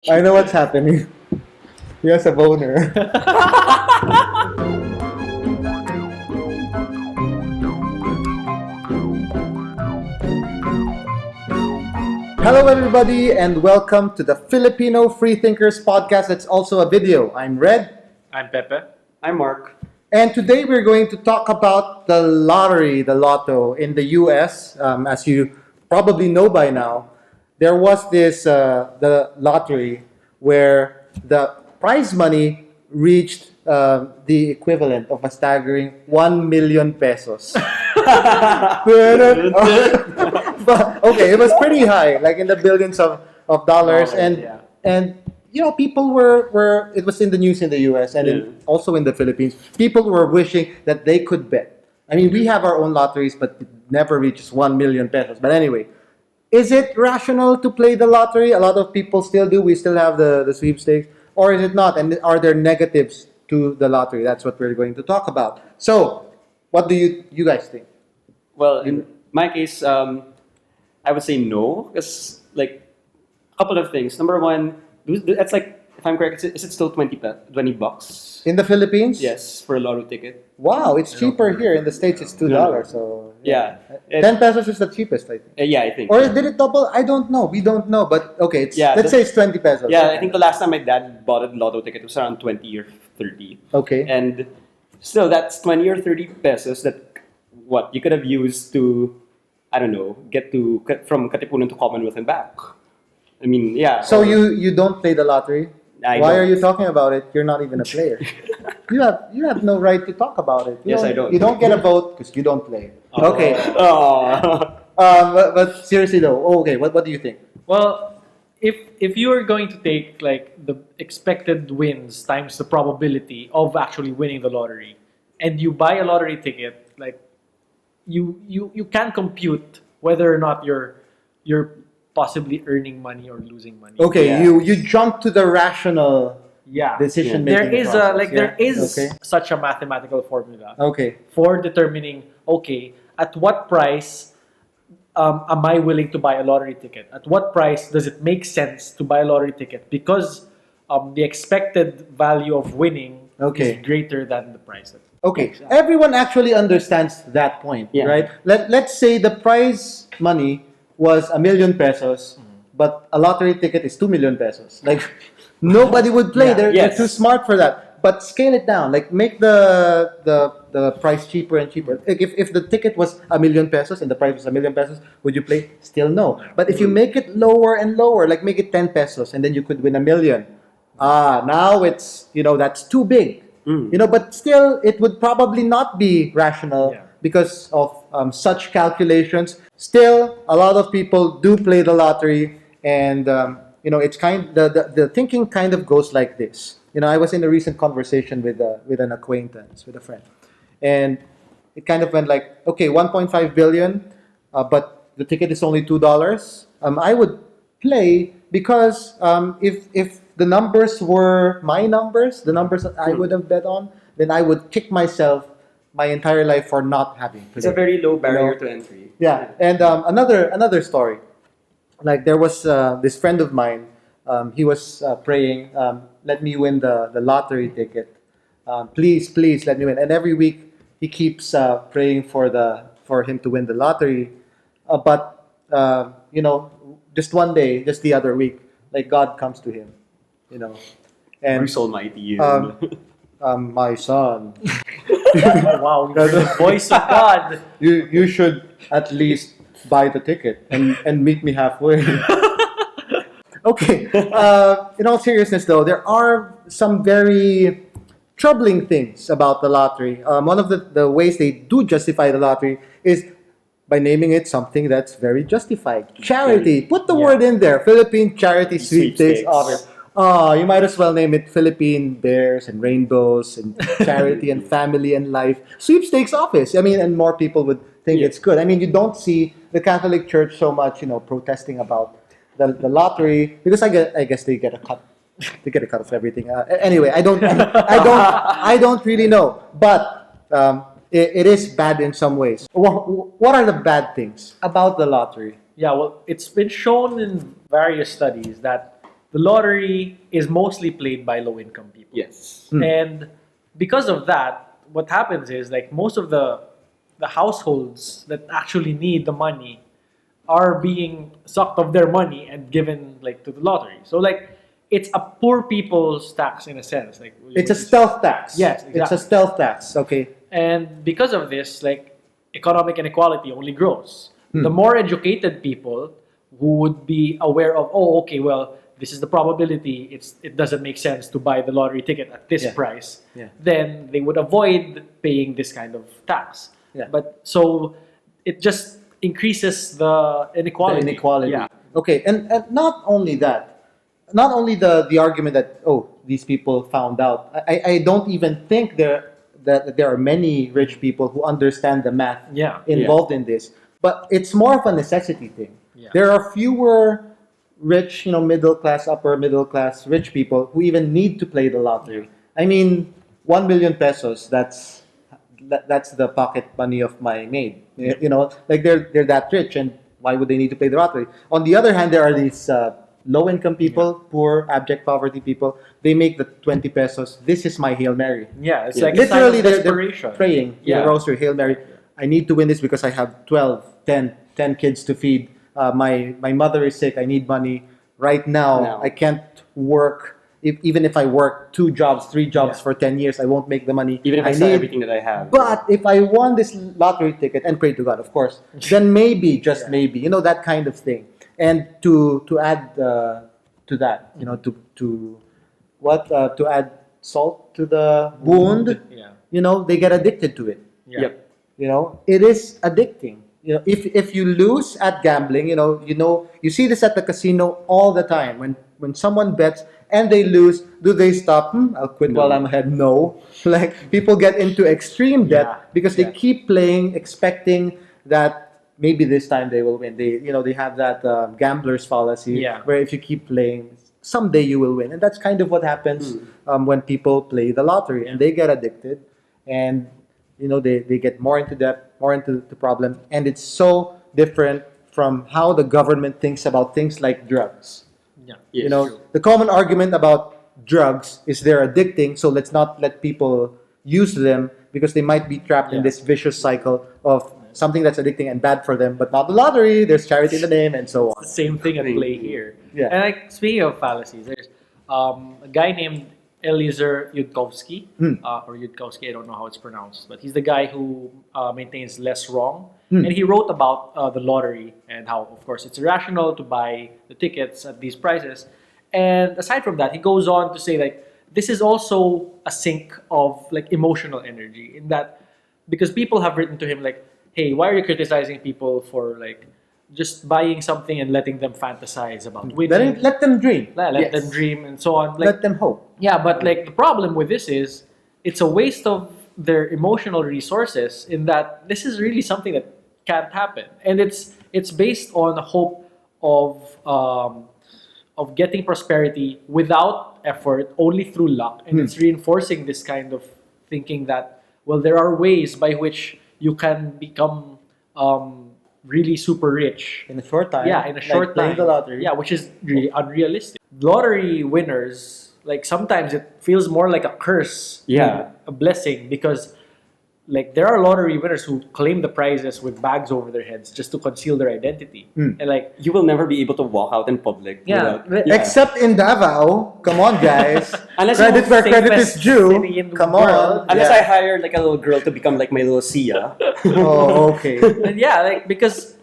I know what's happening. He has a boner. Hello, everybody, and welcome to the Filipino Freethinkers podcast. That's also a video. I'm Red, I'm Pepe. I'm Mark. and today we're going to talk about the lottery, the lotto in the US. As you probably know by now, there was this the lottery where the prize money reached the equivalent of a staggering 1 million pesos. But okay, it was pretty high, like in the billions of dollars, and people were it was in the news in the US and also in the Philippines. People were wishing that they could bet. I mean, we have our own lotteries, but it never reaches 1 million pesos. But anyway, is it rational to play the lottery? A lot of people still do. We still have the sweepstakes, or is it not? And are there negatives to the lottery? That's what we're going to talk about. So, what do you guys think? Well, in my case, I would say no, because like a couple of things. Number one, that's like, if I'm correct, is it still 20 bucks? In the Philippines? Yes, for a lotto ticket. Wow, it's cheaper here. In the States, it's $2. So Yeah. 10 pesos is the cheapest, I think. Yeah, I think. Or did it double? I don't know. We don't know. But okay, let's say it's 20 pesos. Yeah, I think the last time my dad bought a lotto ticket was around 20 or 30. Okay. And still, that's 20 or 30 pesos that what you could have used to, I don't know, get from Katipunan to Commonwealth and back. I mean, yeah. So you don't play the lottery? I Why don't. are you talking about it? You're not even a player. you have no right to talk about it. Yes, I don't. You don't get a vote because you don't play. Oh. Okay. Oh. But seriously though, okay. What do you think? Well, if you are going to take like the expected wins times the probability of actually winning the lottery, and you buy a lottery ticket, like you can compute whether or not you're possibly earning money or losing money. Okay, Yeah. you jump to the rational Yeah. decision There making. is there is Okay. such a mathematical formula Okay. for determining, okay, at what price am I willing to buy a lottery ticket? At what price does it make sense to buy a lottery ticket? Because the expected value of winning Okay. is greater than the price. Okay, everyone actually understands that point, Yeah. right? Let's say the prize money was 1 million pesos, but a lottery ticket is 2 million pesos. Like, nobody would play. Yeah. They're Yes. too smart for that. But scale it down. Like, make the price cheaper and cheaper. Like, if the ticket was 1 million pesos and the price was 1 million pesos, would you play? Still no. But if you make it lower and lower, like make it 10 pesos, and then you could win 1 million. Now it's, that's too big. But still, it would probably not be rational Yeah. because of such calculations. Still, a lot of people do play the lottery, and it's the thinking kind of goes like this. I was in a recent conversation with an acquaintance, with a friend, and it kind of went like, okay, 1.5 billion, but the ticket is only $2. I would play because if the numbers were my numbers, the numbers that I would have bet on, then I would kick myself my entire life for not having played. It's a very low barrier to entry. Yeah, and another story. Like there was this friend of mine. He was praying, "Let me win the lottery ticket. Please, please let me win." And every week he keeps praying for him to win the lottery. But just one day, just the other week, like God comes to him, and Bruce Almighty. my son, Wow, you're the voice of God. you should at least buy the ticket and meet me halfway. Okay. In all seriousness, though, there are some very troubling things about the lottery. One of the ways they do justify the lottery is by naming it something that's very justified. Charity. Put the word in there. Philippine Charity Sweepstakes Sweepstakes. Office. You might as well name it Philippine Bears and Rainbows and Charity and Family and Life Sweepstakes Office. I mean, and more people would think it's good. I mean, you don't see the Catholic Church so much, protesting about the lottery because I guess they get a cut. They get a cut of everything. Anyway, I don't really know, but it is bad in some ways. What are the bad things about the lottery? Yeah, well, it's been shown in various studies that the lottery is mostly played by low-income people. Yes. And because of that, what happens is like most of the households that actually need the money are being sucked of their money and given like to the lottery. So like it's a poor people's tax in a sense. Like It's a stealth tax. Yes, It's a exactly. stealth tax. Okay. And because of this, like economic inequality only grows. The more educated people who would be aware of, oh, okay, well, this is the probability. It doesn't make sense to buy the lottery ticket at this Yeah. price. Yeah. Then they would avoid paying this kind of tax. Yeah. But so it just increases the inequality. The inequality. Yeah. Okay, and not only that, not only the argument that these people found out. I don't even think that there are many rich people who understand the math Yeah. involved in this. But it's more of a necessity thing. Yeah. There are fewer rich, middle class, upper middle class, rich people who even need to play the lottery. I mean, 1 million pesos. That's the pocket money of my maid. Like they're that rich, and why would they need to play the lottery? On the other hand, there are these low income people, poor, abject poverty people. They make the 20 pesos. This is my Hail Mary. Yeah. It's Yeah. like a sign Literally, of they're desperation. praying in Yeah. the rosary, Hail Mary. I need to win this because I have 12, 10 kids to feed. My mother is sick. I need money right now. Now. I can't work. Even if I work 2 jobs, 3 jobs Yeah. for 10 years, I won't make the money. Even if I sell everything that I have. But if I won this lottery ticket, and pray to God, of course, then maybe, just Yeah. maybe, that kind of thing. And to add to that, to add salt to the wound, Yeah. they get addicted to it. Yeah. Yep. It is addicting. If you lose at gambling, you see this at the casino all the time. When someone bets and they lose, do they stop? I'll quit No. while I'm ahead. No. Like people get into extreme debt Yeah. because they Yeah. keep playing, expecting that maybe this time they will win. They have that gambler's fallacy Yeah. where if you keep playing, someday you will win, and that's kind of what happens when people play the lottery and they get addicted, and they get more into debt, more into the problem, and it's so different from how the government thinks about things like drugs. Yeah. Yes. The common argument about drugs is they're addicting, so let's not let people use them because they might be trapped in Yeah. this vicious cycle of something that's addicting and bad for them, but not the lottery. There's charity in the name, and so on. The same thing at play here. Yeah. And like speaking of fallacies, there's a guy named Eliezer Yudkowsky, or Yudkowsky, I don't know how it's pronounced, but he's the guy who maintains Less Wrong. And he wrote about the lottery and how, of course, it's irrational to buy the tickets at these prices. And aside from that, he goes on to say like this is also a sink of like emotional energy in that because people have written to him like, hey, why are you criticizing people for like just buying something and letting them fantasize about winning? Let them dream. Let Yes. them dream and so on. Like, Let them hope. yeah, but like the problem with this is it's a waste of their emotional resources in that this is really something that can't happen, and it's based on a hope of getting prosperity without effort, only through luck, and it's reinforcing this kind of thinking that well, there are ways by which you can become really super rich In a short time. yeah, in a like short playing time. the lottery. Yeah, which is really unrealistic. Lottery winners, like sometimes it feels more like a curse Yeah. than a blessing because like there are lottery winners who claim the prizes with bags over their heads just to conceal their identity. And like You will never be able to walk out in public. Yeah. without- Except in Davao. Come on, guys. Unless you Credit want where credit is safest due. city in the Come world. on. Unless Yeah. I hire like a little girl to become like my little Sia. Oh, okay. and yeah, like because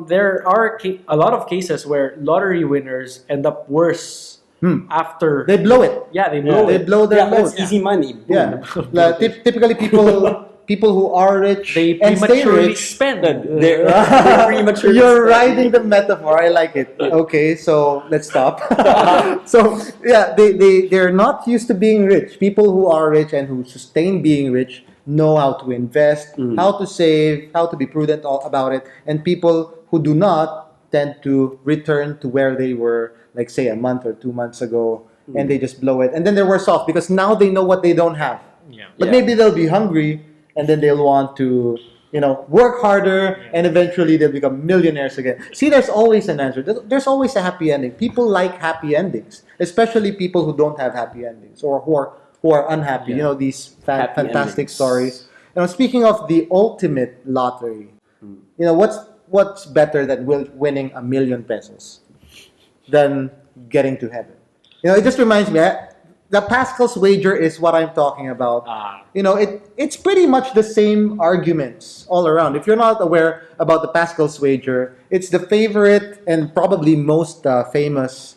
there are a lot of cases where lottery winners end up worse after They blow it. yeah, they blow They it. blow their Yeah, load. that's easy money. Boom. Yeah. Typically, people who are rich They and stay prematurely rich. spend. They're prematurely You're spending. riding the metaphor. I like it. Okay, so let's stop. So yeah, they're not used to being rich. People who are rich and who sustain being rich know how to invest, how to save, how to be prudent about it. And people who do not tend to return to where they were, like say a month or 2 months ago, and they just blow it. And then they're worse off because now they know what they don't have. Yeah. But Yeah. maybe they'll be hungry, and then they'll want to, work harder, and eventually they'll become millionaires again. See, there's always an answer. There's always a happy ending. People like happy endings, especially people who don't have happy endings or who are unhappy. Yeah. These Happy fantastic endings. stories. Speaking of the ultimate lottery, what's better than winning ₱1,000,000 than getting to heaven? It just reminds me. The Pascal's wager is what I'm talking about. It's pretty much the same arguments all around. If you're not aware about the Pascal's wager, it's the favorite and probably most famous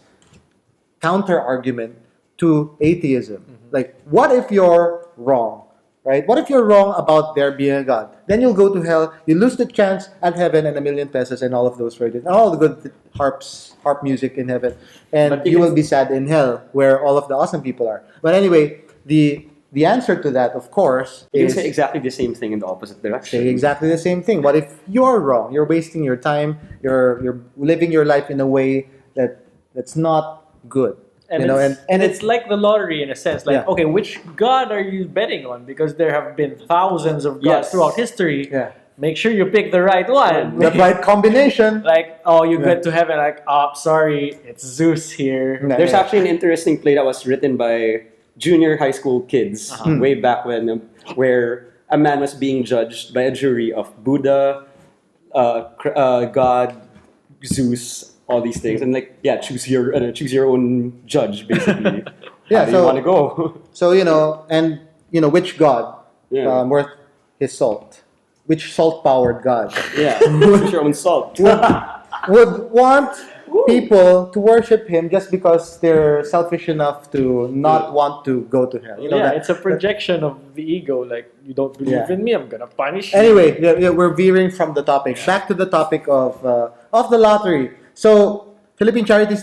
counter argument to atheism. Like, what if you're wrong? Right? What if you're wrong about there being a God? Then you'll go to hell, you lose the chance at heaven and =1,000,000 and all of those verdict, and all the good harp music in heaven. And But you will be sad in hell, where all of the awesome people are. But anyway, the answer to that, of course, You can is say exactly the same thing in the opposite direction. say exactly the same thing. What if you're wrong? You're wasting your time. You're living your life in a way that's not good. And And it's like the lottery in a sense. Like, Yeah. okay, which god are you betting on? Because there have been thousands of gods Yes. throughout history. Yeah. Make sure you pick the right one. the right combination. Like, oh, you Yeah. get to heaven. Like, oh, sorry, it's Zeus here. Yeah. There's actually an interesting play that was written by junior high school kids way back when, where a man was being judged by a jury of Buddha, God, Zeus, all these things, and choose your own judge basically. Yeah, How do so- you want to go? So which god Yeah. worth his salt? Which salt-powered god Yeah, choose your own salt. would want people to worship him just because they're selfish enough to not want to go to hell? It's a projection of the ego. Like, you don't believe Yeah. in me, I'm gonna punish you. Anyway, we're veering from the topic. Back to the topic of the lottery. So, Philippine Charity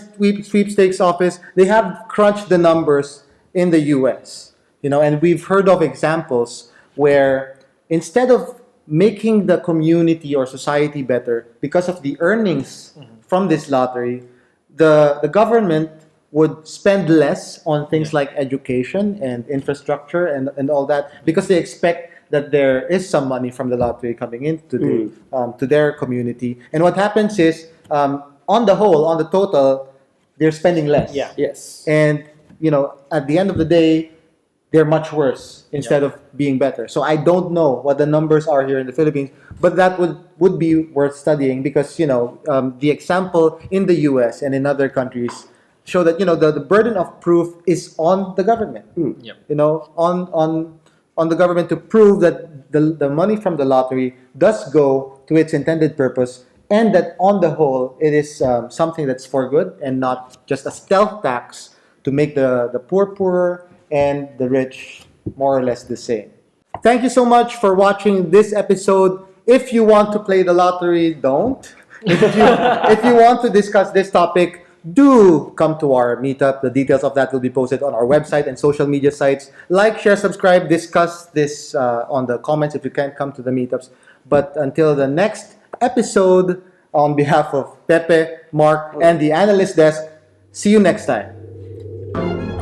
Sweepstakes Office, they have crunched the numbers in the U.S. And we've heard of examples where instead of making the community or society better because of the earnings from this lottery, the government would spend less on things like education and infrastructure and all that because they expect that there is some money from the lottery coming into to their community. And what happens is, on the whole, on the total, they're spending less. Yeah. Yes. And at the end of the day, they're much worse instead of being better. So I don't know what the numbers are here in the Philippines, but that would be worth studying because the example in the U.S. and in other countries show that the burden of proof is on the government. Yep. On the government to prove that the money from the lottery does go to its intended purpose, and that on the whole it is something that's for good and not just a stealth tax to make the poor poorer and the rich more or less the same. Thank you so much for watching this episode. If you want to play the lottery, don't. If you want to discuss this topic, do come to our meetup. The details of that will be posted on our website and social media sites. Like, share, subscribe, discuss this on the comments if you can't come to the meetups. But until the next episode, on behalf of Pepe, Mark, and the analyst desk, see you next time.